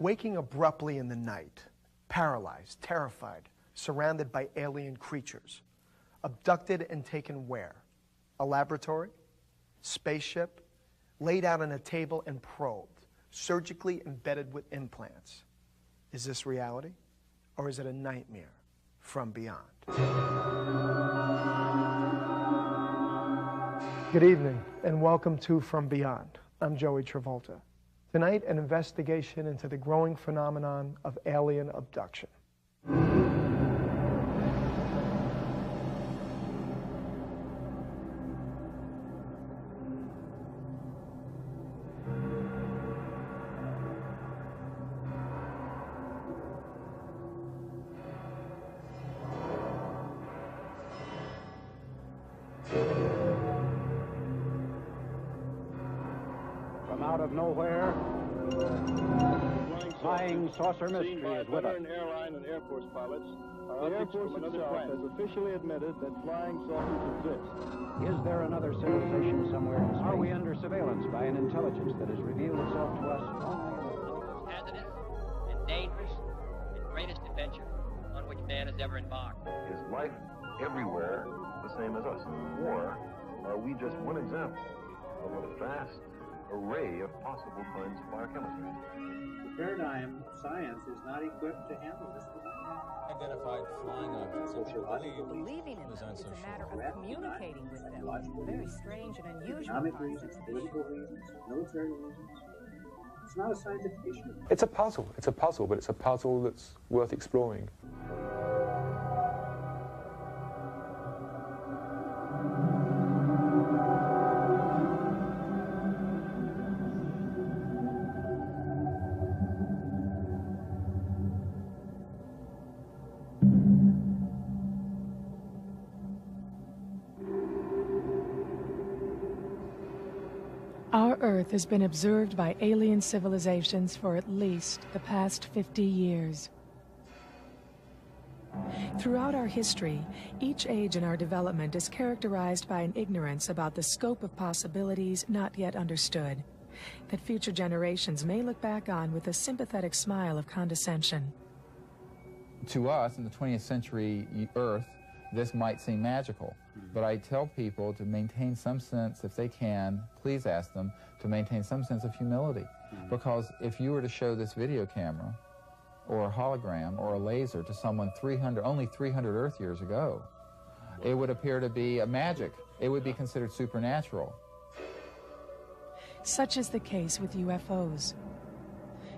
Waking abruptly in the night, paralyzed, terrified, surrounded by alien creatures. Abducted and taken where? A laboratory? Spaceship? Laid out on a table and probed, surgically embedded with implants. Is this reality? Or is it a nightmare from beyond? Good evening, and welcome to From Beyond. I'm Joey Travolta. Tonight, an investigation into the growing phenomenon of alien abduction. From out of nowhere, flying saucer mystery is with us. Airline and Air Force pilots. The Air Force itself has officially admitted that flying saucers exist. Is there another civilization somewhere in space? Are we under surveillance by an intelligence that has revealed itself to us? Hazardous and dangerous and greatest adventure on which man has ever embarked. Is life everywhere the same as us? Or are we just one example of a vast array of possible kinds of biochemistry? The paradigm of science is not equipped to handle this. Identified flying objects, which believing in them is a matter of communicating with them. Very strange and unusual. Economic reasons, political reasons, military reasons. It's not a scientific issue. It's a puzzle, but it's a puzzle that's worth exploring. Our Earth has been observed by alien civilizations for at least the past 50 years. Throughout our history, each age in our development is characterized by an ignorance about the scope of possibilities not yet understood, that future generations may look back on with a sympathetic smile of condescension. to us in the 20th century Earth, this might seem magical. But I tell people to maintain some sense, if they can, please ask them to maintain some sense of humility. Because if you were to show this video camera or a hologram or a laser to someone only 300 Earth years ago, it would appear to be a magic. It would be considered supernatural. Such is the case with UFOs.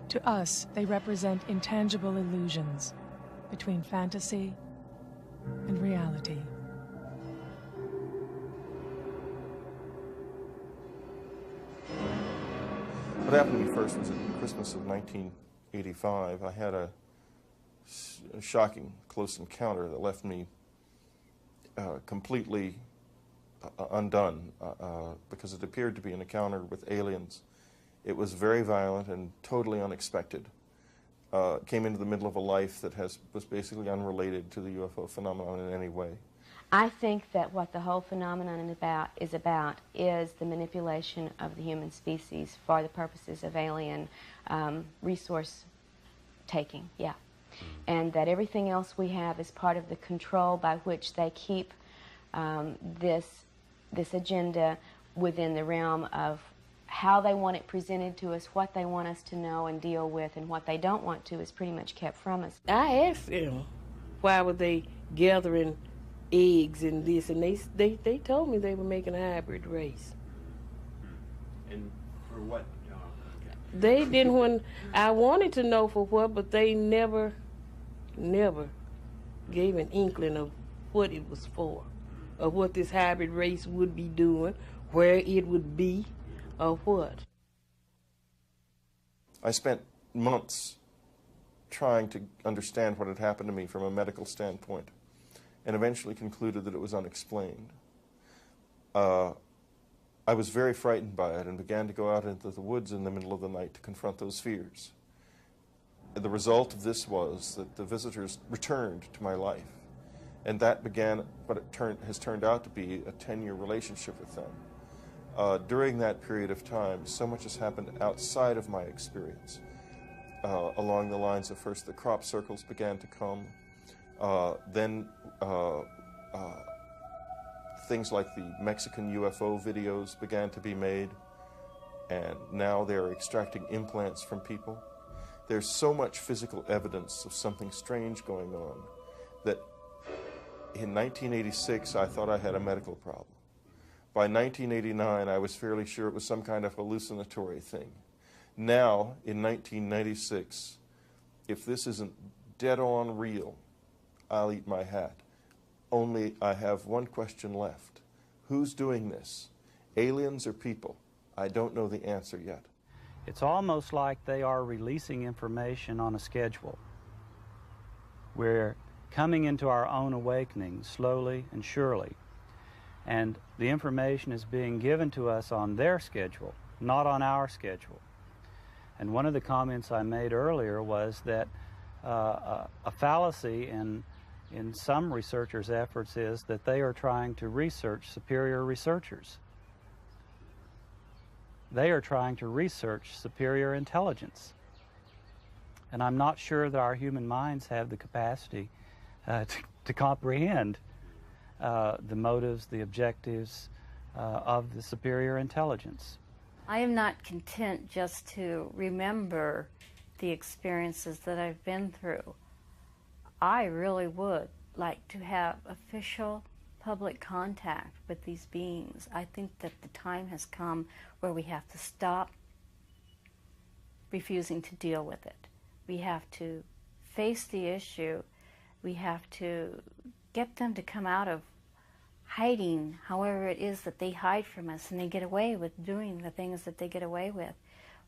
To us, they represent intangible illusions between fantasy and reality. What happened to me first was at Christmas of 1985. I had a shocking close encounter that left me completely undone because it appeared to be an encounter with aliens. It was very violent and totally unexpected. Came into the middle of a life that was basically unrelated to the UFO phenomenon in any way. I think that what the whole phenomenon is the manipulation of the human species for the purposes of alien resource taking, yeah. And that everything else we have is part of the control by which they keep this agenda within the realm of how they want it presented to us, what they want us to know and deal with, and what they don't want to is pretty much kept from us. I asked them why were they gathering eggs and this, and they told me they were making a hybrid race. And for what? They didn't want, I wanted to know for what, but they never gave an inkling of what it was for, of what this hybrid race would be doing, where it would be, or what. I spent months trying to understand what had happened to me from a medical standpoint, and eventually concluded that it was unexplained. I was very frightened by it and began to go out into the woods in the middle of the night to confront those fears. The result of this was that the visitors returned to my life, and that began what has turned out to be a 10-year relationship with them. During that period of time, so much has happened outside of my experience. along the lines of first the crop circles began to come, then things like the Mexican UFO videos began to be made, and now they're extracting implants from people. There's so much physical evidence of something strange going on that in 1986 I thought I had a medical problem. By 1989 I was fairly sure it was some kind of hallucinatory thing. Now, in 1996, if this isn't dead on real, I'll eat my hat. Only I have one question left. Who's doing this? Aliens or people? I don't know the answer yet. It's almost like they are releasing information on a schedule. We're coming into our own awakening slowly and surely. And the information is being given to us on their schedule, not on our schedule. And one of the comments I made earlier was that a fallacy in some researchers' efforts is that they are trying to research superior researchers. They are trying to research superior intelligence. And I'm not sure that our human minds have the capacity to comprehend the motives, the objectives of the superior intelligence. I am not content just to remember the experiences that I've been through. I really would like to have official public contact with these beings. I think that the time has come where we have to stop refusing to deal with it. We have to face the issue. We have to get them to come out of hiding, however it is that they hide from us and they get away with doing the things that they get away with.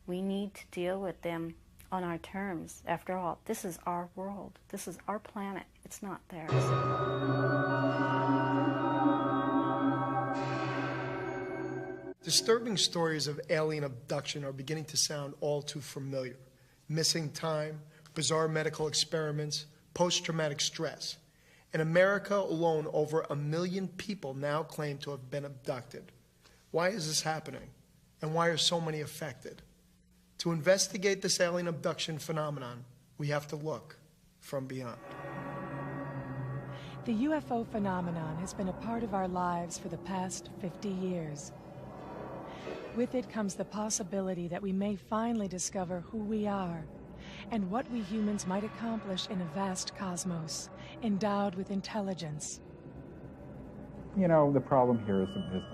We need to deal with them on our terms. After all, this is our world. This is our planet. It's not theirs. Disturbing stories of alien abduction are beginning to sound all too familiar. Missing time, bizarre medical experiments, post-traumatic stress. In America alone, over 1 million people now claim to have been abducted. Why is this happening? And why are so many affected? To investigate this alien abduction phenomenon, we have to look from beyond. The UFO phenomenon has been a part of our lives for the past 50 years. With it comes the possibility that we may finally discover who we are and what we humans might accomplish in a vast cosmos, endowed with intelligence. You know, the problem here is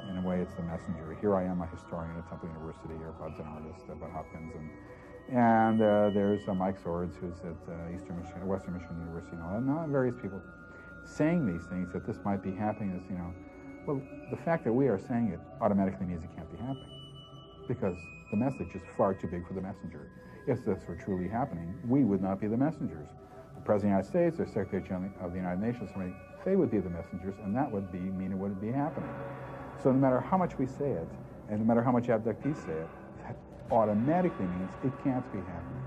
in a way, it's the messenger. Here I am, a historian at Temple University, or Bud's an artist at Hopkins, and there's Mike Swords, who's at Western Michigan University, and various people saying these things, that this might be happening is, you know, well, the fact that we are saying it automatically means it can't be happening, because the message is far too big for the messenger. If this were truly happening, we would not be the messengers. The President of the United States or Secretary General of the United Nations, they would be the messengers, and that would mean it wouldn't be happening. So no matter how much we say it, and no matter how much abductees say it, that automatically means it can't be happening.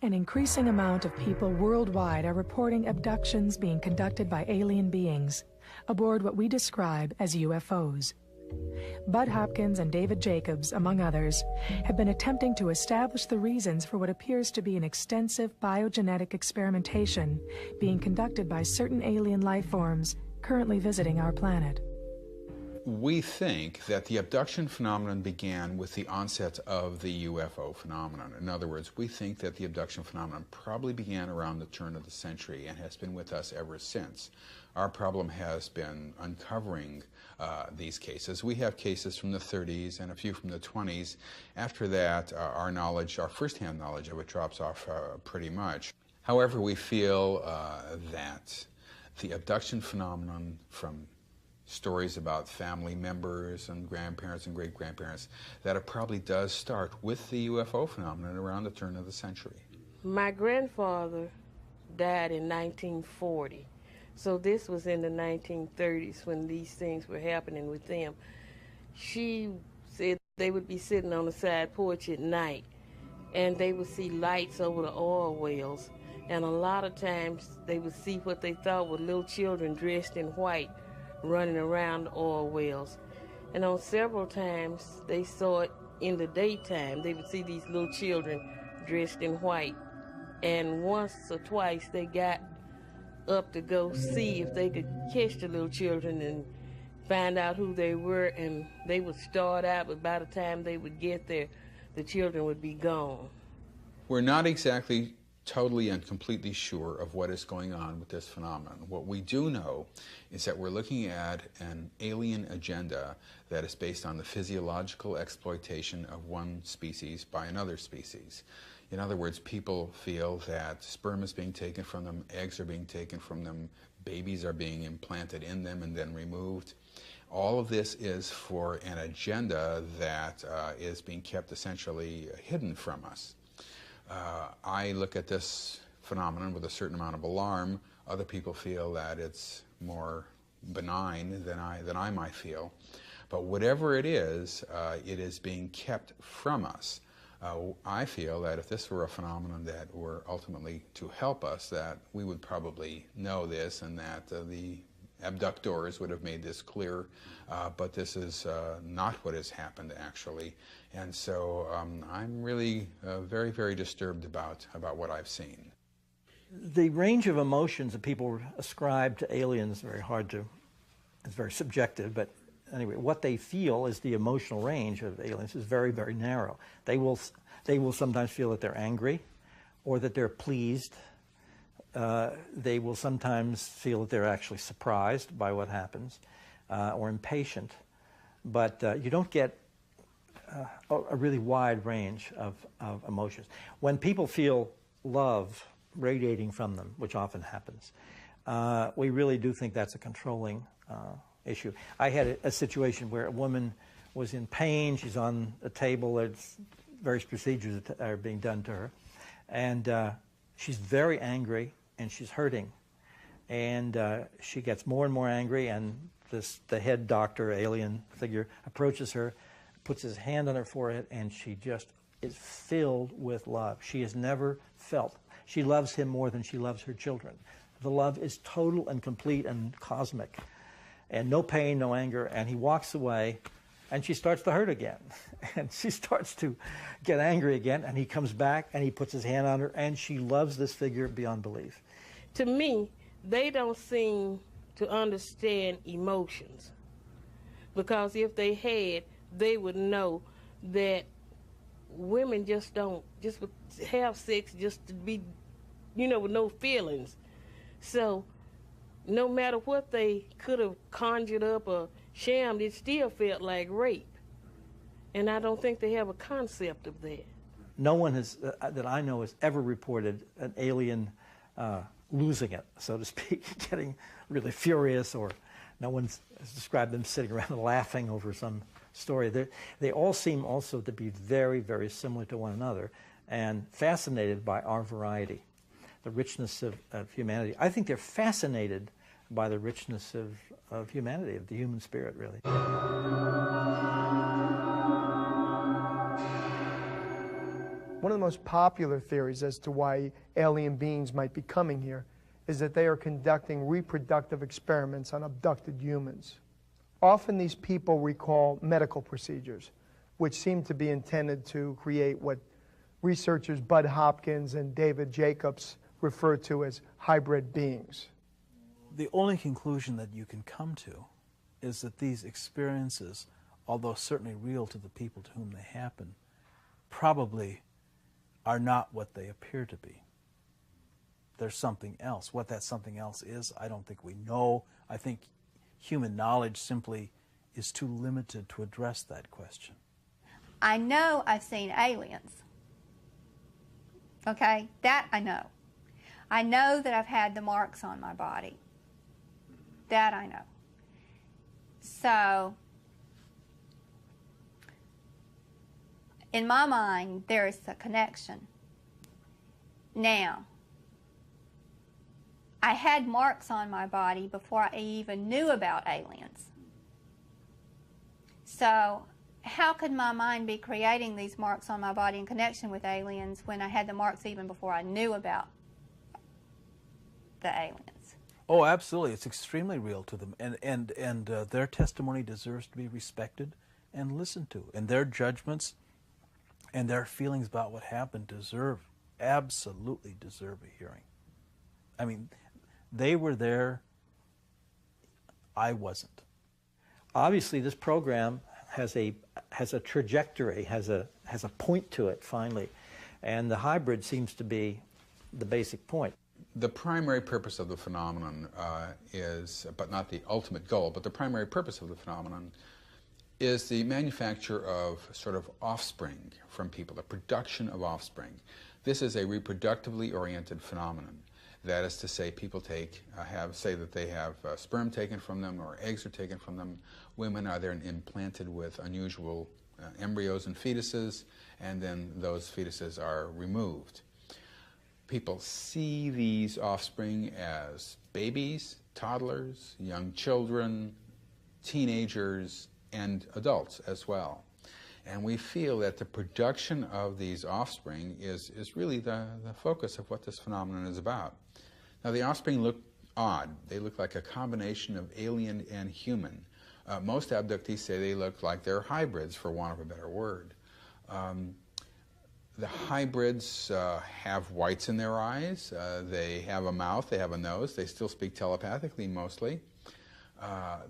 An increasing amount of people worldwide are reporting abductions being conducted by alien beings aboard what we describe as UFOs. Bud Hopkins and David Jacobs, among others, have been attempting to establish the reasons for what appears to be an extensive biogenetic experimentation being conducted by certain alien life forms currently visiting our planet. We think that the abduction phenomenon began with the onset of the UFO phenomenon. In other words, we think that the abduction phenomenon probably began around the turn of the century and has been with us ever since. Our problem has been uncovering these cases. We have cases from the 30s and a few from the 20s. After that, our knowledge, our first-hand knowledge of it drops off pretty much. However, we feel that the abduction phenomenon, from stories about family members and grandparents and great-grandparents, that it probably does start with the UFO phenomenon around the turn of the century. My grandfather died in 1940. So this was in the 1930s when these things were happening with them. She said they would be sitting on the side porch at night and they would see lights over the oil wells. And a lot of times they would see what they thought were little children dressed in white running around the oil wells. And on several times they saw it in the daytime. They would see these little children dressed in white. And once or twice they got up to go see if they could catch the little children and find out who they were, and they would start out, but by the time they would get there, the children would be gone. We're not exactly totally and completely sure of what is going on with this phenomenon. What we do know is that we're looking at an alien agenda that is based on the physiological exploitation of one species by another species. In other words, people feel that sperm is being taken from them, eggs are being taken from them, babies are being implanted in them and then removed. All of this is for an agenda that is being kept essentially hidden from us. I look at this phenomenon with a certain amount of alarm. Other people feel that it's more benign than I might feel. But whatever it is being kept from us. I feel that if this were a phenomenon that were ultimately to help us, that we would probably know this and that the abductors would have made this clear, but this is not what has happened actually. And so I'm really very, very disturbed about what I've seen. The range of emotions that people ascribe to aliens is very hard to, it's very subjective, but anyway, what they feel is the emotional range of aliens is very, very narrow. They will sometimes feel that they're angry or that they're pleased. They will sometimes feel that they're actually surprised by what happens or impatient. But you don't get a really wide range of emotions. When people feel love radiating from them, which often happens, we really do think that's a controlling issue. I had a situation where a woman was in pain. She's on a table. There's various procedures that are being done to her. And she's very angry and she's hurting. And she gets more and more angry, and the head doctor, alien figure, approaches her, puts his hand on her forehead, and she just is filled with love. She has never felt. She loves him more than she loves her children. The love is total and complete and cosmic. And no pain, no anger, and he walks away, and she starts to hurt again. And she starts to get angry again, and he comes back, and he puts his hand on her, and she loves this figure beyond belief. To me, they don't seem to understand emotions, because if they had, they would know that women just don't just have sex just to be, with no feelings. So no matter what they could have conjured up or shammed, it still felt like rape. And I don't think they have a concept of that. No one has, that I know, has ever reported an alien losing it, so to speak, getting really furious, or no one's described them sitting around and laughing over some story. They all seem also to be very, very similar to one another and fascinated by our variety, the richness of humanity. I think they're fascinated by the richness of humanity, of the human spirit, really. One of the most popular theories as to why alien beings might be coming here is that they are conducting reproductive experiments on abducted humans. Often these people recall medical procedures, which seem to be intended to create what researchers Bud Hopkins and David Jacobs refer to as hybrid beings. The only conclusion that you can come to is that these experiences, although certainly real to the people to whom they happen, probably are not what they appear to be. There's something else. What that something else is, I don't think we know. I think human knowledge simply is too limited to address that question. I know I've seen aliens. Okay? That I know. I know that I've had the marks on my body. That I know. So, in my mind, there is a connection. Now, I had marks on my body before I even knew about aliens. So, how could my mind be creating these marks on my body in connection with aliens when I had the marks even before I knew about the aliens? Oh, absolutely. It's extremely real to them. And their testimony deserves to be respected and listened to. And their judgments and their feelings about what happened absolutely deserve a hearing. I mean, they were there. I wasn't. Obviously, this program has a trajectory, has a point to it finally, and the hybrid seems to be the basic point. The primary purpose of the phenomenon is, but not the ultimate goal, but the primary purpose of the phenomenon is the manufacture of sort of offspring from people, the production of offspring. This is a reproductively oriented phenomenon. That is to say, people say that they have sperm taken from them or eggs are taken from them. Women are then implanted with unusual embryos and fetuses, and then those fetuses are removed. People see these offspring as babies, toddlers, young children, teenagers, and adults as well. And we feel that the production of these offspring is really the focus of what this phenomenon is about. Now, the offspring look odd. They look like a combination of alien and human. Most abductees say they look like they're hybrids, for want of a better word. The hybrids have whites in their eyes. They have a mouth. They have a nose. They still speak telepathically, mostly.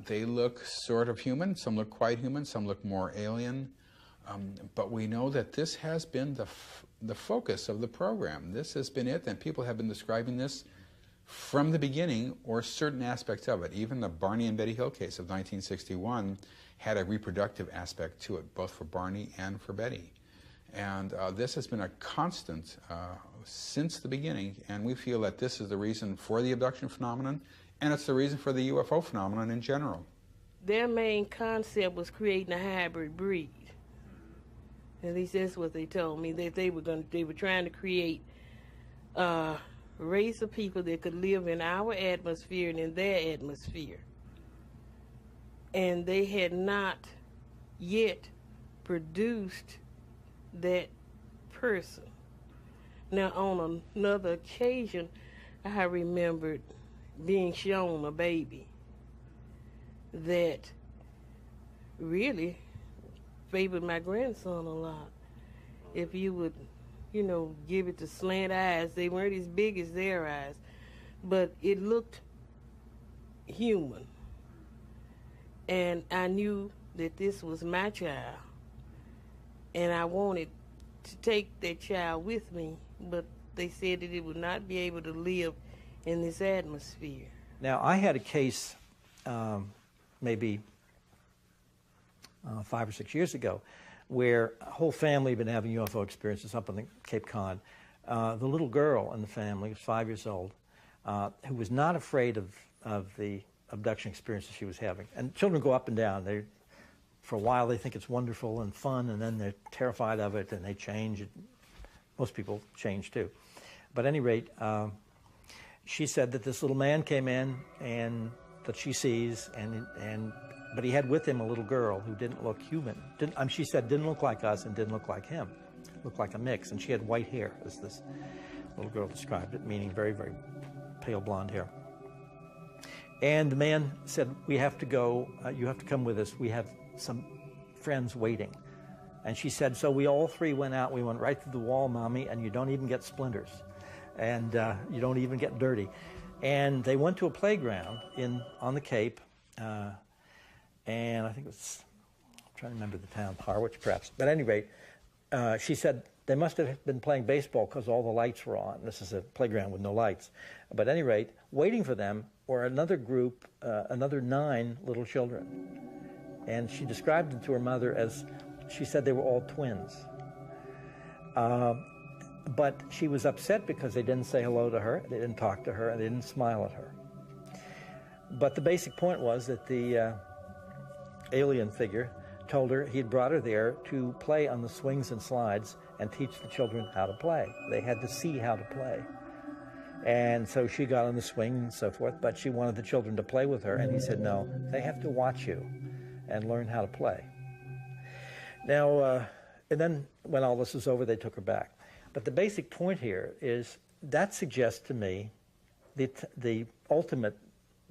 They look sort of human. Some look quite human. Some look more alien. But we know that this has been the focus of the program. This has been it, and people have been describing this from the beginning, or certain aspects of it. Even the Barney and Betty Hill case of 1961 had a reproductive aspect to it, both for Barney and for Betty. And this has been a constant since the beginning, and we feel that this is the reason for the abduction phenomenon, and it's the reason for the UFO phenomenon in general. Their main concept was creating a hybrid breed. At least that's what they told me, that they were trying to create a race of people that could live in our atmosphere and in their atmosphere. And they had not yet produced that person. Now, on another occasion, I remembered being shown a baby that really favored my grandson a lot. If you would, give it the slant eyes, they weren't as big as their eyes, but it looked human. And I knew that this was my child, and I wanted to take that child with me, but they said that it would not be able to live in this atmosphere. Now, I had a case maybe 5 or 6 years ago where a whole family had been having UFO experiences up on the Cape Cod. The little girl in the family was 5 years old, who was not afraid of the abduction experiences she was having. And children go up and down. For a while they think it's wonderful and fun, and then they're terrified of it and they change. Most people change too. But at any rate, she said that this little man came in and that she sees, but he had with him a little girl who didn't look human. She said didn't look like us and didn't look like him. Looked like a mix, and she had white hair, as this little girl described it, meaning very, very pale blonde hair. And the man said, we have to go, you have to come with us. We have some friends waiting. And she said, so we all three went out. We went right through the wall, Mommy, and you don't even get splinters. And you don't even get dirty. And they went to a playground on the Cape, and I think it was, I'm trying to remember the town, Harwich perhaps. But at any rate, she said they must have been playing baseball because all the lights were on. This is a playground with no lights. But at any rate, waiting for them were another group, another 9 little children. And she described them to her mother as, she said they were all twins. But she was upset because they didn't say hello to her, they didn't talk to her, and they didn't smile at her. But the basic point was that the alien figure told her he'd brought her there to play on the swings and slides and teach the children how to play. They had to see how to play. And so she got on the swing and so forth, but she wanted the children to play with her, and he said, no, they have to watch you and learn how to play. Now, and then when all this was over, they took her back. But the basic point here is that suggests to me the ultimate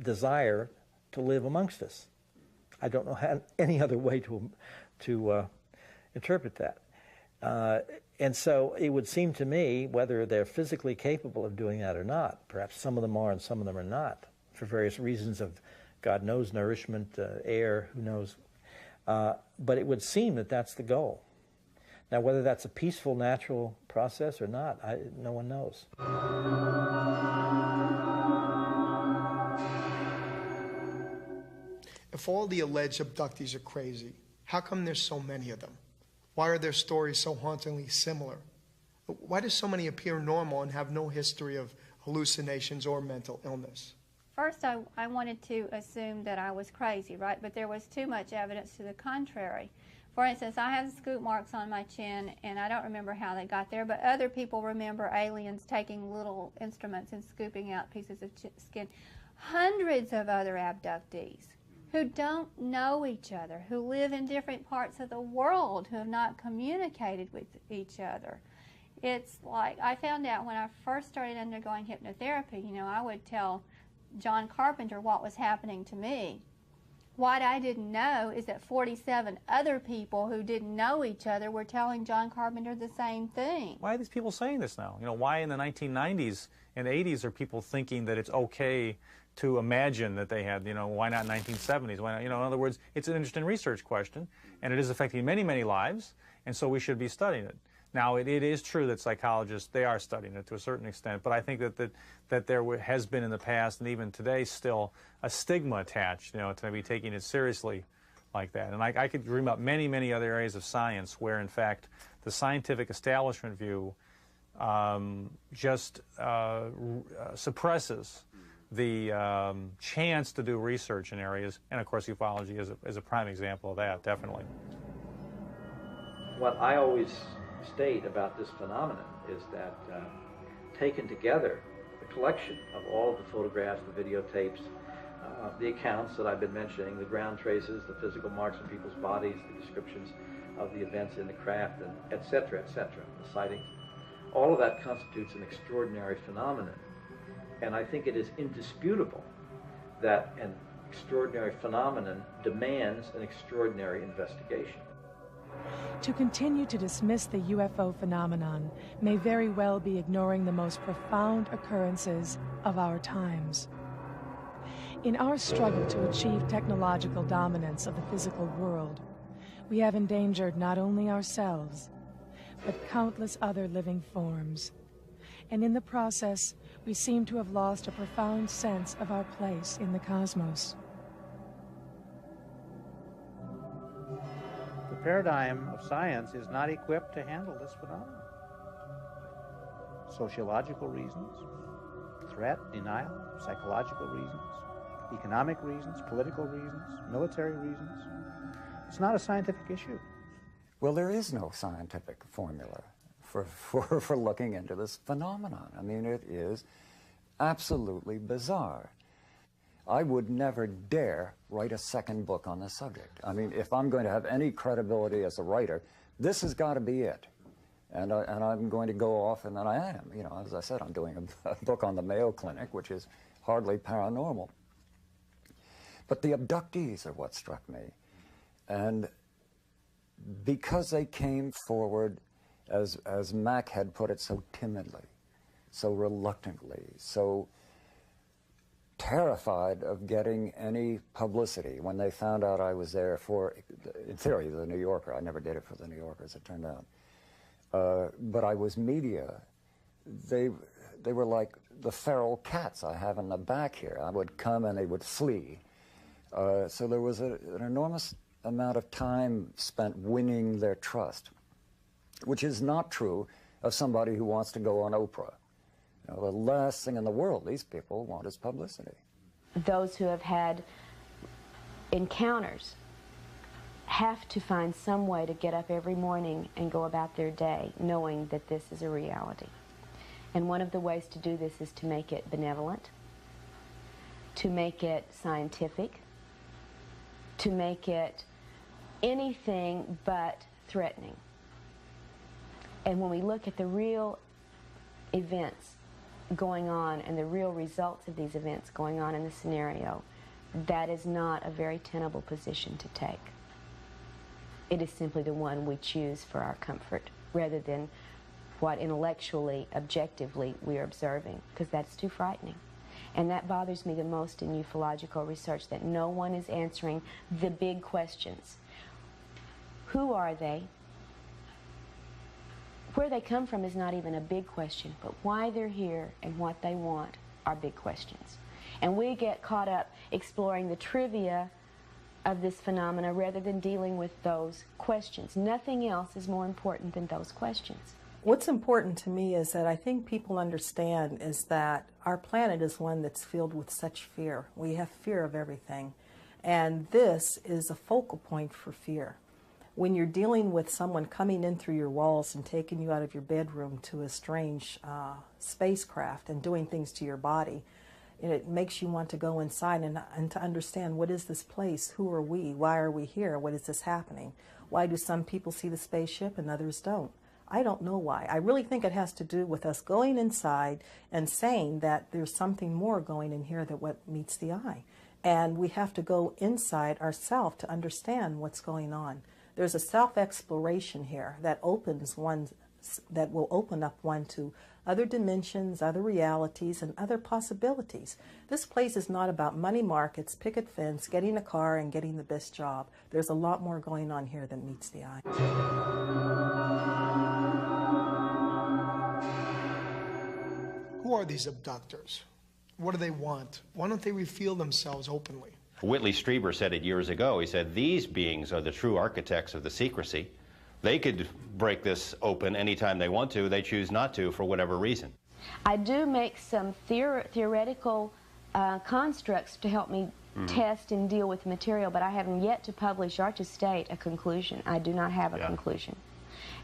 desire to live amongst us. I don't know any other way to interpret that. And so it would seem to me, whether they're physically capable of doing that or not, perhaps some of them are and some of them are not, for various reasons of, God knows, nourishment, air, who knows. But it would seem that that's the goal. Now, whether that's a peaceful, natural process or not, no one knows. If all the alleged abductees are crazy, how come there's so many of them? Why are their stories so hauntingly similar? Why do so many appear normal and have no history of hallucinations or mental illness? First, I wanted to assume that I was crazy, right? But there was too much evidence to the contrary. For instance, I have scoop marks on my chin, and I don't remember how they got there, but other people remember aliens taking little instruments and scooping out pieces of skin. Hundreds of other abductees who don't know each other, who live in different parts of the world, who have not communicated with each other. It's like, I found out when I first started undergoing hypnotherapy, you know, I would tell John Carpenter what was happening to me. What I didn't know is that 47 other people who didn't know each other were telling John Carpenter the same thing. Why are these people saying this now? You know, why in the 1990s and 80s are people thinking that it's okay to imagine that they had, you know, why not 1970s? Why not, you know, in other words, it's an interesting research question, and it is affecting many, many lives, and so we should be studying it. Now, it is true that psychologists, they are studying it to a certain extent, but I think that there has been in the past, and even today still, a stigma attached, you know, to maybe taking it seriously like that. And I could dream up many, many other areas of science where, in fact, the scientific establishment view just suppresses the chance to do research in areas, and of course ufology is a prime example of that, definitely. What I always state about this phenomenon is that taken together, the collection of all of the photographs, the videotapes, the accounts that I've been mentioning, the ground traces, the physical marks on people's bodies, the descriptions of the events in the craft, and et cetera, the sightings, all of that constitutes an extraordinary phenomenon. And I think it is indisputable that an extraordinary phenomenon demands an extraordinary investigation. To continue to dismiss the UFO phenomenon may very well be ignoring the most profound occurrences of our times. In our struggle to achieve technological dominance of the physical world, we have endangered not only ourselves, but countless other living forms. And in the process, we seem to have lost a profound sense of our place in the cosmos. The paradigm of science is not equipped to handle this phenomenon. Sociological reasons, threat, denial, psychological reasons, economic reasons, political reasons, military reasons. It's not a scientific issue. Well, there is no scientific formula for looking into this phenomenon. I mean, it is absolutely bizarre. I would never dare write a second book on this subject. I mean, if I'm going to have any credibility as a writer, this has got to be it. And I'm going to go off, and then I am. You know, as I said, I'm doing a book on the Mayo Clinic, which is hardly paranormal. But the abductees are what struck me. And because they came forward, as Mac had put it, so timidly, so reluctantly, so terrified of getting any publicity when they found out I was there for, in theory, the New Yorker. I never did it for the New Yorker, as it turned out. But I was media. They were like the feral cats I have in the back here. I would come and they would flee. So there was an enormous amount of time spent winning their trust, which is not true of somebody who wants to go on Oprah. You know, the last thing in the world these people want is publicity. Those who have had encounters have to find some way to get up every morning and go about their day knowing that this is a reality. And one of the ways to do this is to make it benevolent, to make it scientific, to make it anything but threatening. And when we look at the real events going on and the real results of these events going on in the scenario, that is not a very tenable position to take. It is simply the one we choose for our comfort. rather than what intellectually, objectively we are observing, because that's too frightening. And that bothers me the most in ufological research, that no one is answering the big questions. Who are they? Where they come from is not even a big question, but why they're here and what they want are big questions. And we get caught up exploring the trivia of this phenomena rather than dealing with those questions. Nothing else is more important than those questions. What's important to me is that I think people understand is that our planet is one that's filled with such fear. We have fear of everything. And this is a focal point for fear. When you're dealing with someone coming in through your walls and taking you out of your bedroom to a strange spacecraft and doing things to your body, it makes you want to go inside and to understand, what is this place? Who are we? Why are we here? What is this happening? Why do some people see the spaceship and others don't? I don't know why. I really think it has to do with us going inside and saying that there's something more going in here than what meets the eye. And we have to go inside ourselves to understand what's going on. There's a self-exploration here that opens one, that will open up one to other dimensions, other realities, and other possibilities. This place is not about money markets, picket fence, getting a car, and getting the best job. There's a lot more going on here than meets the eye. Who are these abductors? What do they want? Why don't they reveal themselves openly? Whitley Strieber said it years ago. He said, these beings are the true architects of the secrecy. They could break this open anytime they want to. They choose not to for whatever reason. I do make some theoretical constructs to help me test and deal with material, but I haven't yet to publish or to state a conclusion. I do not have a conclusion.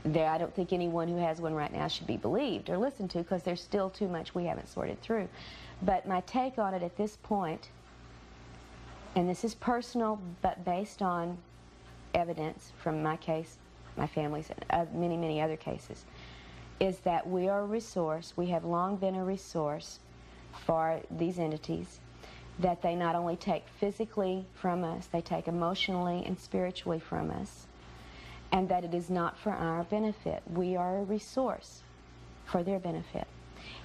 I don't think anyone who has one right now should be believed or listened to, because there's still too much we haven't sorted through. But my take on it at this point, and this is personal but based on evidence from my case, my family's, and many, many other cases, is that we are a resource. We have long been a resource for these entities, that they not only take physically from us, they take emotionally and spiritually from us, and that it is not for our benefit. We are a resource for their benefit.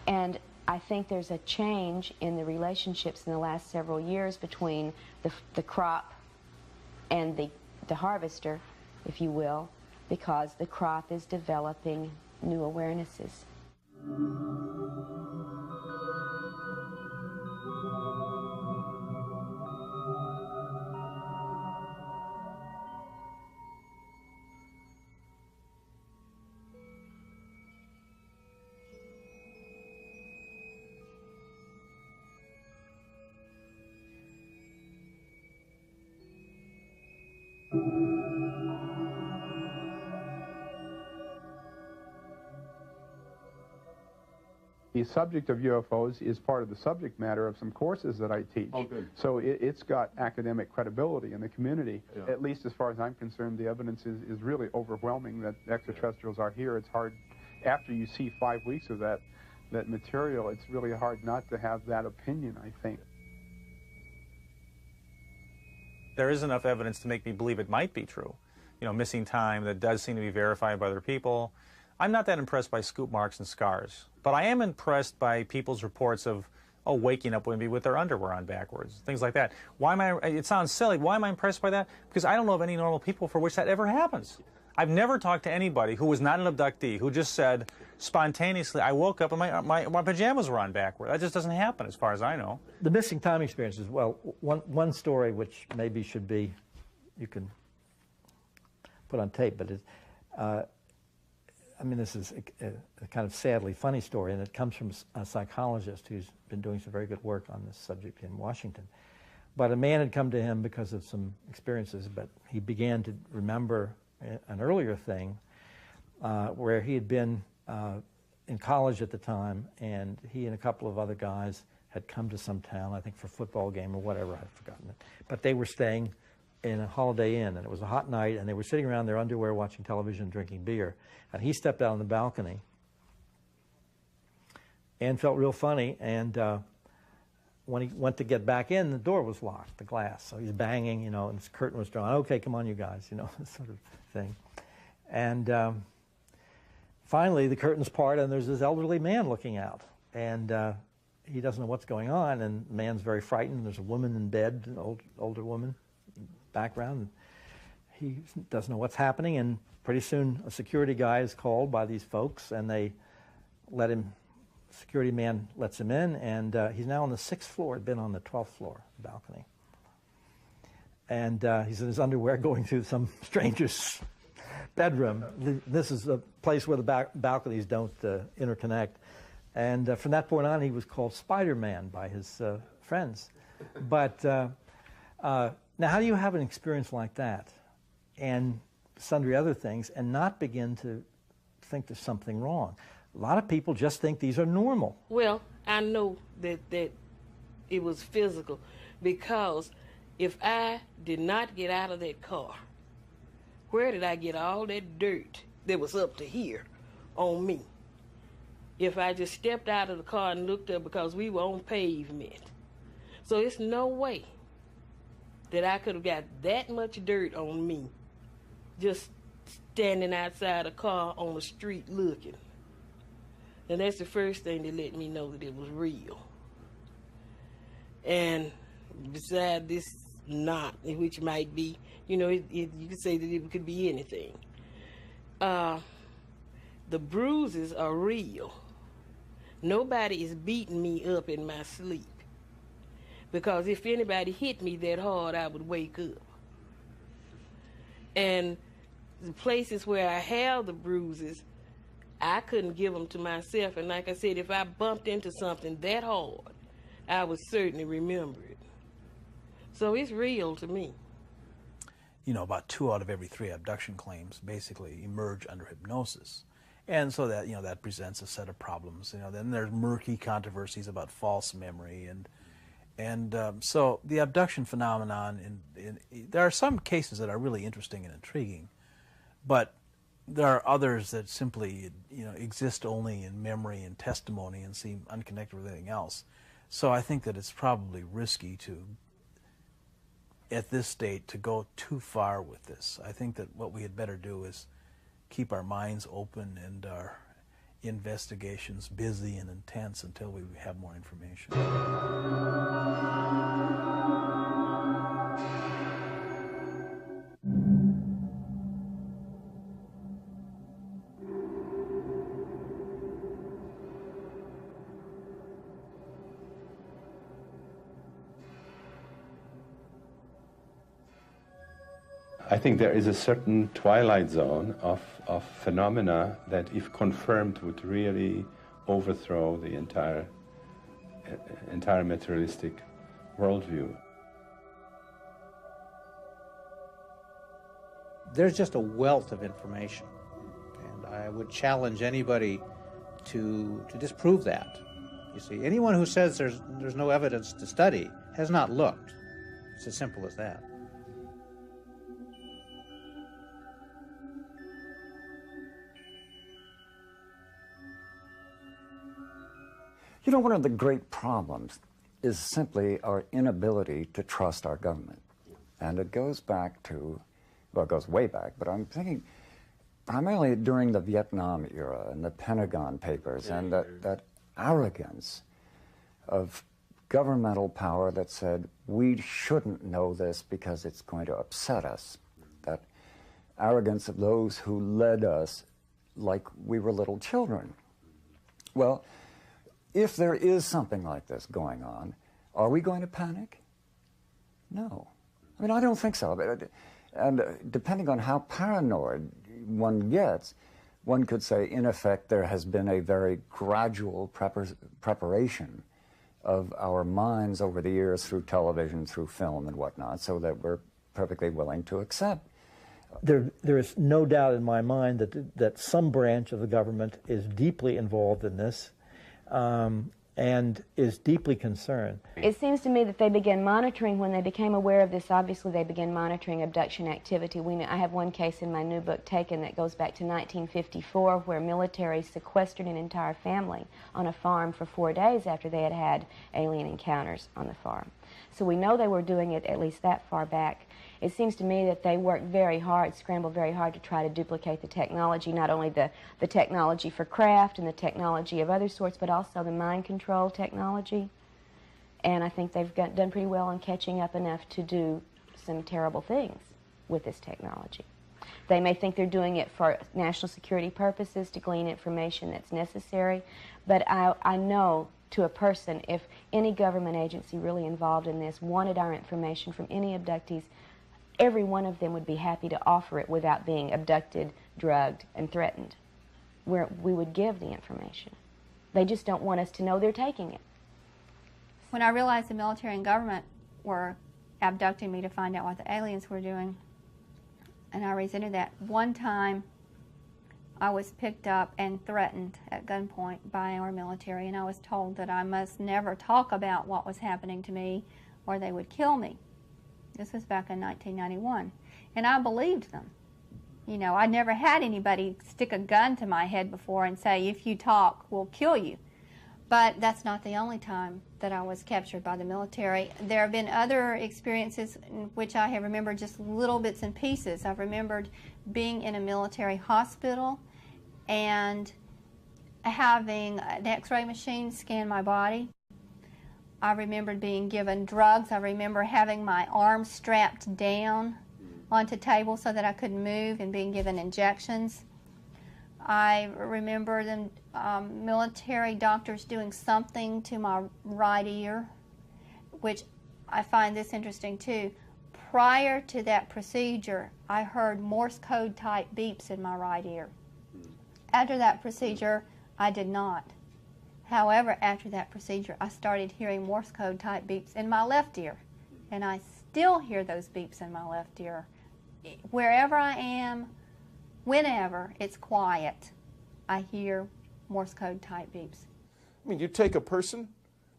And I think there's a change in the relationships in the last several years between the crop and the harvester, if you will, because the crop is developing new awarenesses. The subject of UFOs is part of the subject matter of some courses that I teach. Oh, good. So it's got academic credibility in the community. Yeah. At least as far as I'm concerned, the evidence is really overwhelming that extraterrestrials are here. It's hard, after you see 5 weeks of that material, it's really hard not to have that opinion, I think. There is enough evidence to make me believe it might be true. You know, missing time that does seem to be verified by other people. I'm not that impressed by scoop marks and scars, but I am impressed by people's reports of, waking up maybe with their underwear on backwards, things like that. Why am I, it sounds silly, why am I impressed by that? Because I don't know of any normal people for which that ever happens. I've never talked to anybody who was not an abductee who just said, spontaneously, I woke up and my pajamas were on backward. That just doesn't happen as far as I know. The missing time experiences, well, one story which maybe should be, you can put on tape, but I mean, this is a kind of sadly funny story, and it comes from a psychologist who's been doing some very good work on this subject in Washington. But a man had come to him because of some experiences, but he began to remember an earlier thing where he had been in college at the time, and he and a couple of other guys had come to some town, I think for a football game or whatever, I've forgotten it. But they were staying in a Holiday Inn, and it was a hot night, and they were sitting around their underwear watching television, drinking beer. And he stepped out on the balcony and felt real funny, and when he went to get back in, the door was locked, the glass. So he's banging, you know, and his curtain was drawn. Okay, come on, you guys, you know, this sort of thing. And finally, the curtains part, and there's this elderly man looking out. And he doesn't know what's going on, and the man's very frightened. There's a woman in bed, an older woman, background. He doesn't know what's happening, and pretty soon a security guy is called by these folks, and they let him, security man lets him in, and he's now on the 6th floor, had been on the 12th floor balcony. And he's in his underwear going through some stranger's bedroom. This is a place where the balconies don't interconnect. And from that point on, he was called Spider-Man by his friends. But now how do you have an experience like that and sundry other things and not begin to think there's something wrong? A lot of people just think these are normal. Well, I know that it was physical, because if I did not get out of that car, where did I get all that dirt that was up to here on me? If I just stepped out of the car and looked up, because we were on pavement. So it's no way that I could have got that much dirt on me just standing outside a car on the street looking. And that's the first thing that let me know that it was real. And beside this knot, which might be, you know, you could say that it could be anything. The bruises are real. Nobody is beating me up in my sleep, because if anybody hit me that hard, I would wake up. And the places where I have the bruises, I couldn't give them to myself. And like I said, if I bumped into something that hard, I would certainly remember it. So it's real to me. You know, about 2 out of every 3 abduction claims basically emerge under hypnosis. And so that, you know, that presents a set of problems. You know, then there's murky controversies about false memory, and so the abduction phenomenon. There are some cases that are really interesting and intriguing, but there are others that simply, you know, exist only in memory and testimony and seem unconnected with anything else. So I think that it's probably risky to, at this state, to go too far with this. I think that what we had better do is keep our minds open and our investigations busy and intense until we have more information. I think there is a certain twilight zone of phenomena that, if confirmed, would really overthrow the entire materialistic worldview. There's just a wealth of information, and I would challenge anybody to disprove that. You see, anyone who says there's no evidence to study has not looked. It's as simple as that. You know, one of the great problems is simply our inability to trust our government. And it goes back to, well, it goes way back, but I'm thinking primarily during the Vietnam era and the Pentagon Papers and that arrogance of governmental power that said, we shouldn't know this because it's going to upset us. That arrogance of those who led us like we were little children. Well, if there is something like this going on, are we going to panic? No. I mean, I don't think so. And depending on how paranoid one gets, one could say, in effect, there has been a very gradual preparation of our minds over the years through television, through film and whatnot, so that we're perfectly willing to accept. There is no doubt in my mind that some branch of the government is deeply involved in this. And is deeply concerned. It seems to me that they began monitoring when they became aware of this. Obviously, they began monitoring abduction activity. I have one case in my new book, Taken, that goes back to 1954, where military sequestered an entire family on a farm for 4 days after they had had alien encounters on the farm. So we know they were doing it at least that far back. It seems to me that they worked very hard, scrambled very hard to try to duplicate the technology, not only the technology for craft and the technology of other sorts, but also the mind control technology. And I think they've done pretty well on catching up enough to do some terrible things with this technology. They may think they're doing it for national security purposes, to glean information that's necessary, but I know to a person, if any government agency really involved in this wanted our information from any abductees, every one of them would be happy to offer it without being abducted, drugged, and threatened. We would give the information. They just don't want us to know they're taking it. When I realized the military and government were abducting me to find out what the aliens were doing, and I resented that, one time I was picked up and threatened at gunpoint by our military, and I was told that I must never talk about what was happening to me or they would kill me. This was back in 1991, and I believed them. You know, I'd never had anybody stick a gun to my head before and say, if you talk, we'll kill you. But that's not the only time that I was captured by the military. There have been other experiences in which I have remembered just little bits and pieces. I've remembered being in a military hospital and having an x-ray machine scan my body. I remembered being given drugs. I remember having my arms strapped down onto tables so that I couldn't move and being given injections. I remember them, military doctors doing something to my right ear, which I find this interesting too. Prior to that procedure, I heard Morse code type beeps in my right ear. After that procedure, I did not. However, after that procedure, I started hearing Morse code type beeps in my left ear, and I still hear those beeps in my left ear. Wherever I am, whenever it's quiet, I hear Morse code type beeps. I mean, you take a person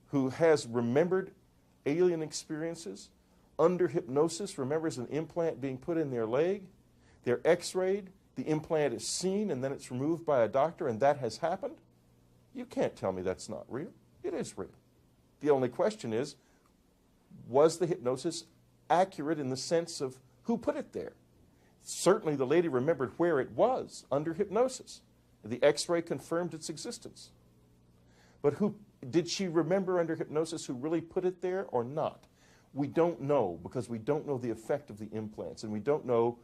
who has remembered alien experiences, under hypnosis, remembers an implant being put in their leg, they're x-rayed, the implant is seen, and then it's removed by a doctor, and that has happened. You can't tell me that's not real. It is real. The only question is, was the hypnosis accurate in the sense of who put it there? Certainly the lady remembered where it was under hypnosis. The x-ray confirmed its existence. But who did she remember under hypnosis who really put it there or not? We don't know, because we don't know the effect of the implants, and we don't know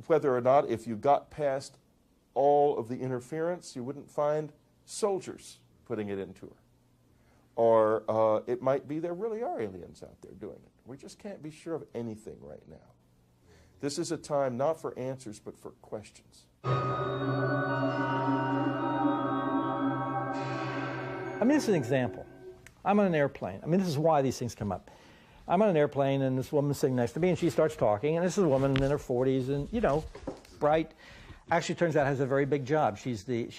whether or not if you got past all of the interference, you wouldn't find soldiers putting it into her. Or it might be there really are aliens out there doing it. We just can't be sure of anything right now. This is a time not for answers, but for questions. I mean, this is an example. I'm on an airplane. I mean, this is why these things come up. I'm on an airplane, and this woman's sitting next to me, and she starts talking, and this is a woman in her 40s, and, you know, bright. Actually, turns out has a very big job. She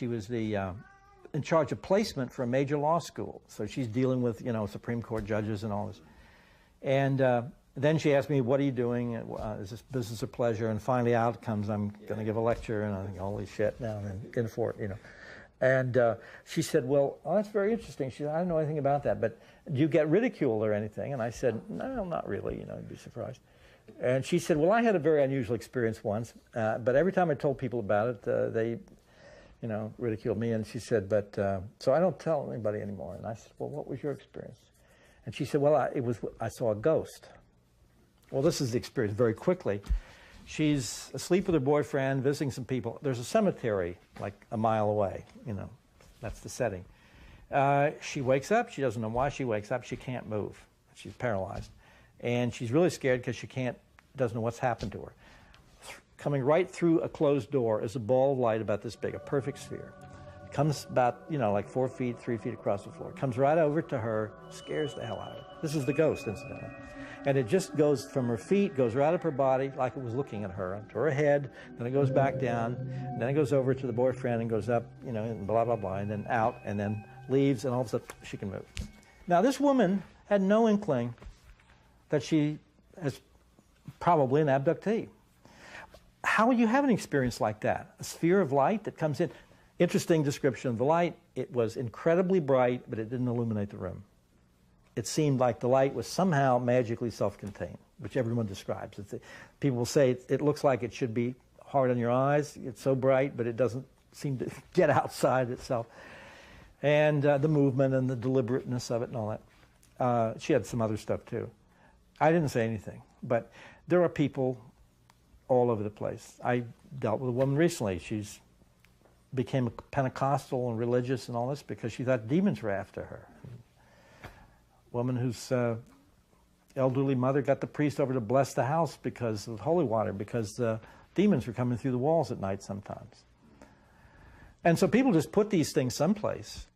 was in charge of placement for a major law school, so she's dealing with, you know, Supreme Court judges and all this. And then she asked me, what are you doing? Is this business or pleasure? And finally out comes, I'm going to give a lecture, and I think, holy shit, now I'm in for it, you know. And she said, well, that's very interesting. She said, I don't know anything about that, but do you get ridiculed or anything? And I said, no, not really, you know, you'd be surprised. And she said, well, I had a very unusual experience once, but every time I told people about it, they, you know, ridiculed me. And she said, but, so I don't tell anybody anymore. And I said, well, what was your experience? And she said, well, I saw a ghost. Well, this is the experience very quickly. She's asleep with her boyfriend, visiting some people. There's a cemetery like a mile away, you know, that's the setting. She wakes up. She doesn't know why she wakes up. She can't move. She's paralyzed. And she's really scared because she doesn't know what's happened to her. Coming right through a closed door is a ball of light about this big, a perfect sphere. Comes about, you know, like 4 feet, 3 feet across the floor. Comes right over to her, scares the hell out of her. This is the ghost, incidentally. And it just goes from her feet, goes right up her body, like it was looking at her, to her head, then it goes back down, and then it goes over to the boyfriend and goes up, you know, and blah, blah, blah, and then out, and then leaves, and all of a sudden she can move. Now, this woman had no inkling that she is probably an abductee. How would you have an experience like that? A sphere of light that comes in. Interesting description of the light. It was incredibly bright, but it didn't illuminate the room. it seemed like the light was somehow magically self-contained, which everyone describes. People will say it looks like it should be hard on your eyes. It's so bright, but it doesn't seem to get outside itself. And the movement and the deliberateness of it and all that. She had some other stuff too. I didn't say anything, but there are people all over the place. I dealt with a woman recently. She's became a Pentecostal and religious and all this because she thought demons were after her. A woman whose elderly mother got the priest over to bless the house because of holy water, because the demons were coming through the walls at night sometimes. And so people just put these things someplace.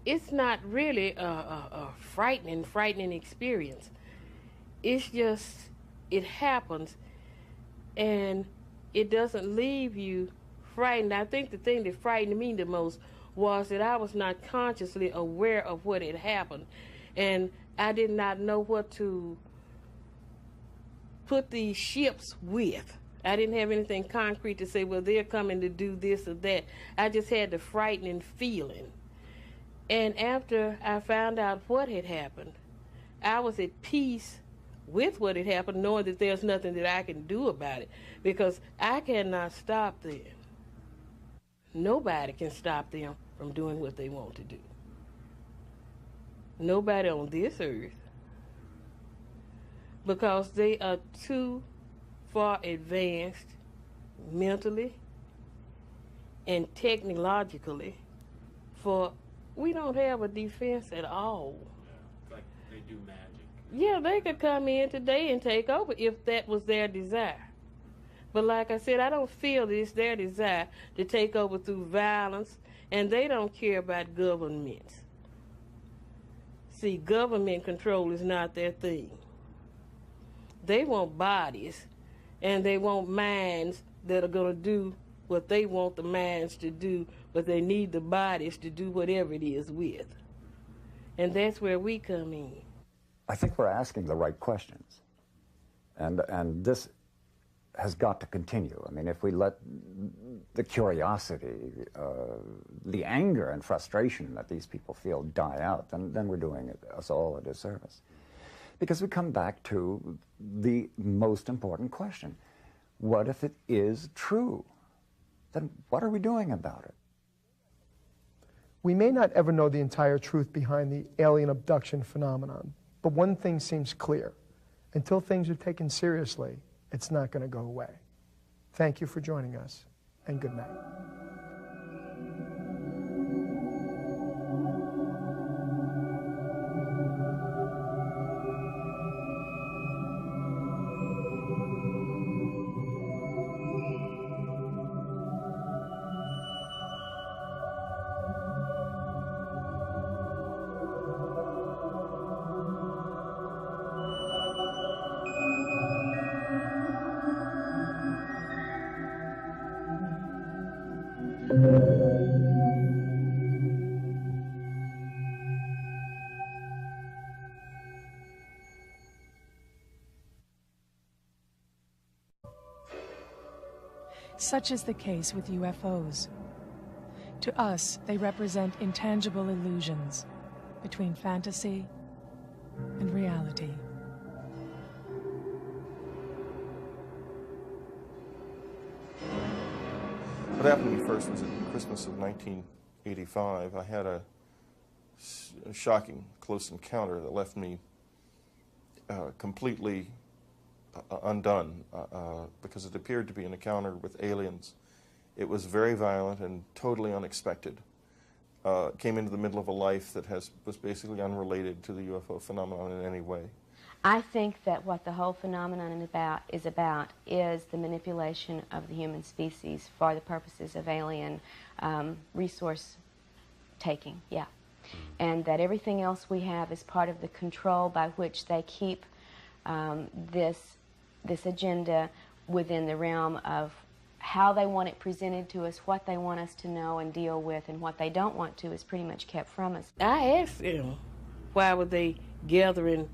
It's not really a frightening experience. It's just, it happens, and it doesn't leave you frightened. I think the thing that frightened me the most was that I was not consciously aware of what had happened, and I did not know what to put these ships with. I didn't have anything concrete to say, well, they're coming to do this or that. I just had the frightening feeling. And after I found out what had happened, I was at peace with what had happened, knowing that there's nothing that I can do about it, because I cannot stop them. Nobody can stop them from doing what they want to do. Nobody on this earth, because they are too far advanced mentally and technologically for, we don't have a defense at all. It's like they do magic. Yeah, they could come in today and take over if that was their desire. But like I said, I don't feel it's their desire to take over through violence, and they don't care about governments. See, government control is not their thing. They want bodies, and they want minds that are going to do what they want the minds to do, but they need the bodies to do whatever it is with. And that's where we come in. I think we're asking the right questions. And this has got to continue. I mean, if we let the curiosity, the anger and frustration that these people feel die out, then we're doing us all a disservice. Because we come back to the most important question. What if it is true? Then what are we doing about it? We may not ever know the entire truth behind the alien abduction phenomenon, but one thing seems clear. Until things are taken seriously, it's not going to go away. Thank you for joining us, and good night. Such is the case with UFOs. To us, they represent intangible illusions between fantasy and reality. What happened to me first was at Christmas of 1985. I had a shocking close encounter that left me completely undone because it appeared to be an encounter with aliens. It was very violent and totally unexpected. Came into the middle of a life that was basically unrelated to the UFO phenomenon in any way. I think that what the whole phenomenon is about is the manipulation of the human species for the purposes of alien resource taking, yeah. And that everything else we have is part of the control by which they keep this agenda within the realm of how they want it presented to us, what they want us to know and deal with, and what they don't want to is pretty much kept from us. I asked them why were they gathering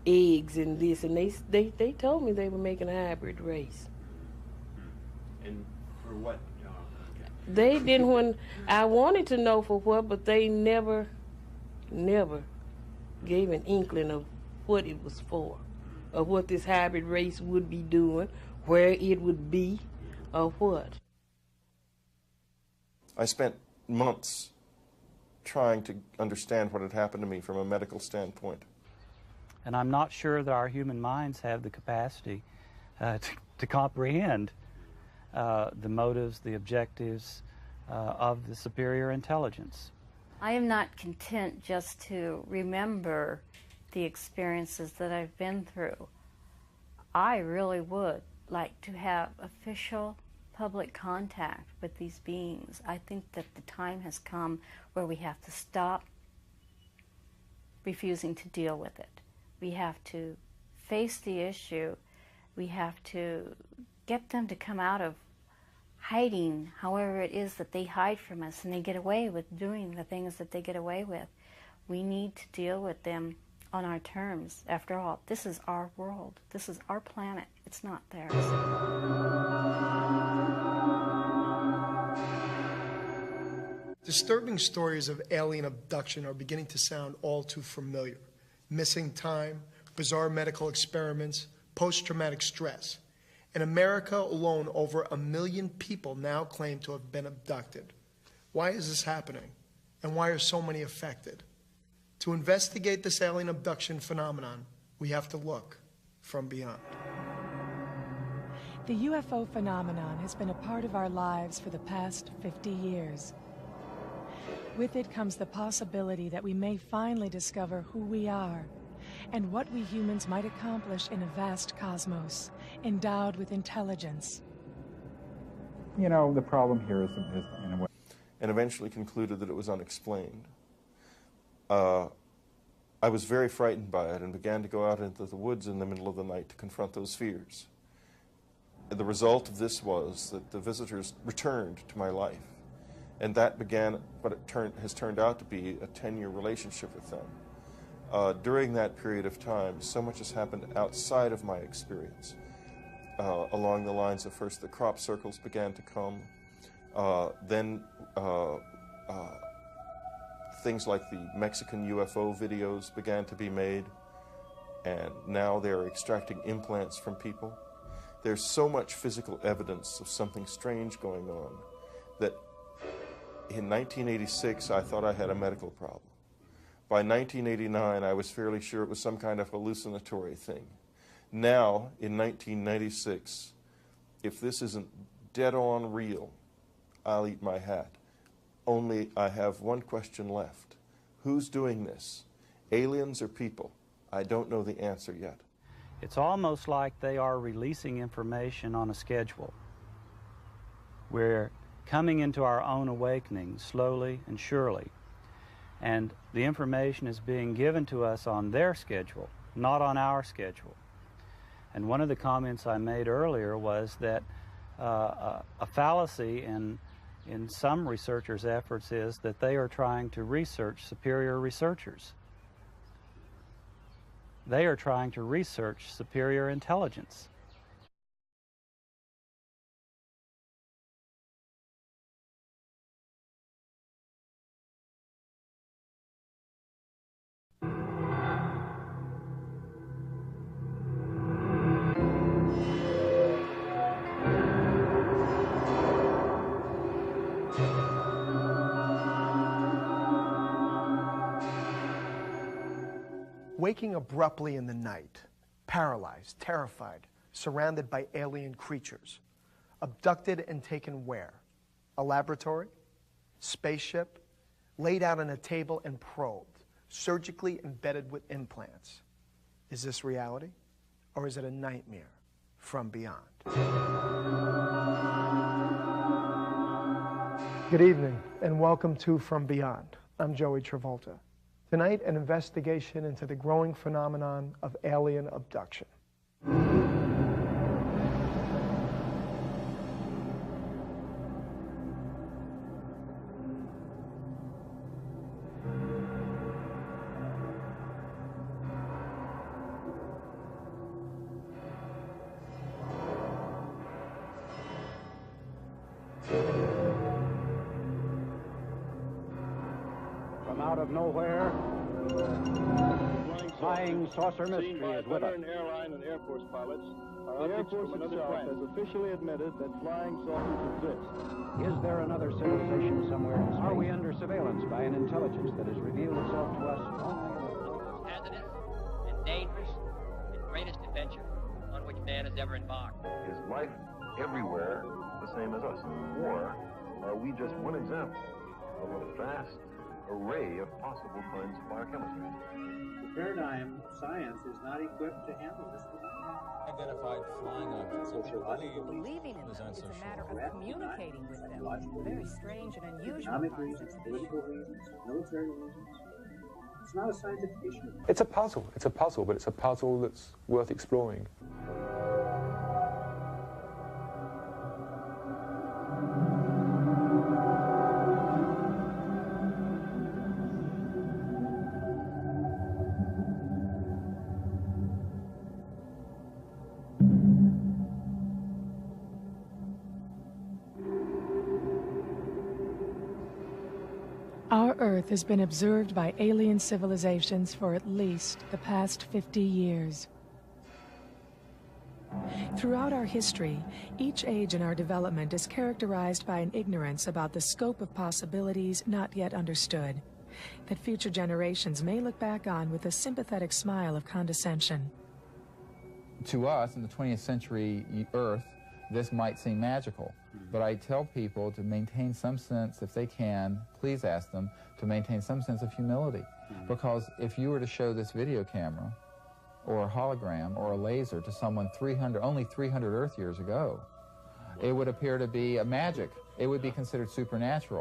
eggs and this, and they told me they were making a hybrid race. And for what? They didn't I wanted to know for what, but they never gave an inkling of what it was for, of what this hybrid race would be doing, where it would be, or what. I spent months trying to understand what had happened to me from a medical standpoint. And I'm not sure that our human minds have the capacity to comprehend the motives, the objectives of the superior intelligence. I am not content just to remember the experiences that I've been through. I really would like to have official public contact with these beings. I think that the time has come where we have to stop refusing to deal with it. We have to face the issue. We have to get them to come out of hiding, however it is that they hide from us and they get away with doing the things that they get away with. We need to deal with them on our terms. After all, this is our world. This is our planet. It's not theirs. Disturbing stories of alien abduction are beginning to sound all too familiar. Missing time, bizarre medical experiments, post-traumatic stress. In America alone, over 1 million people now claim to have been abducted. Why is this happening? And why are so many affected? To investigate this alien abduction phenomenon, we have to look from beyond. The UFO phenomenon has been a part of our lives for the past 50 years. With it comes the possibility that we may finally discover who we are and what we humans might accomplish in a vast cosmos, endowed with intelligence. You know, the problem here is in a way. And eventually concluded that it was unexplained. I was very frightened by it and began to go out into the woods in the middle of the night to confront those fears. The result of this was that the visitors returned to my life. And that began what has turned out to be a 10-year relationship with them. During that period of time, so much has happened outside of my experience. Along the lines of first the crop circles began to come, then things like the Mexican UFO videos began to be made, and now they're extracting implants from people. There's so much physical evidence of something strange going on that in 1986 I thought I had a medical problem. By 1989 I was fairly sure it was some kind of hallucinatory thing. Now, in 1996, if this isn't dead on real, I'll eat my hat. Only I have one question left. Who's doing this? Aliens or people? I don't know the answer yet. It's almost like they are releasing information on a schedule. We're coming into our own awakening slowly and surely. And the information is being given to us on their schedule, not on our schedule. And one of the comments I made earlier was that a fallacy in some researchers' efforts is that they are trying to research superior researchers. They are trying to research superior intelligence. Waking abruptly in the night, paralyzed, terrified, surrounded by alien creatures, abducted and taken where? A laboratory? Spaceship? Laid out on a table and probed, surgically embedded with implants. Is this reality? Or is it a nightmare from beyond? Good evening, and welcome to From Beyond. I'm Joey Travolta. Tonight, an investigation into the growing phenomenon of alien abduction. From out of nowhere, flying saucer mystery is with us. Airline and Air Force pilots The Air Force itself has officially admitted that flying saucers exist. Is there another civilization somewhere in space? Are we under surveillance by an intelligence that has revealed itself to us only? Hazardous and dangerous and greatest adventure on which man has ever embarked. Is life everywhere the same as us? Or are we just one example of a vast array of possible kinds of biochemistry? The paradigm of science is not equipped to handle this. Identified flying objects. Some people believing in them. It's a matter of communicating with them. Very strange and unusual. Economic reasons, political reasons, military reasons. It's not a scientific issue. It's a puzzle. It's a puzzle, but it's a puzzle that's worth exploring. Our Earth has been observed by alien civilizations for at least the past 50 years. Throughout our history, each age in our development is characterized by an ignorance about the scope of possibilities not yet understood, that future generations may look back on with a sympathetic smile of condescension. To us, in the 20th century Earth, this might seem magical, but I tell people to maintain some sense, if they can, please ask them to maintain some sense of humility. Because if you were to show this video camera, or a hologram, or a laser to someone only 300 Earth years ago, it would appear to be a magic. It would be considered supernatural.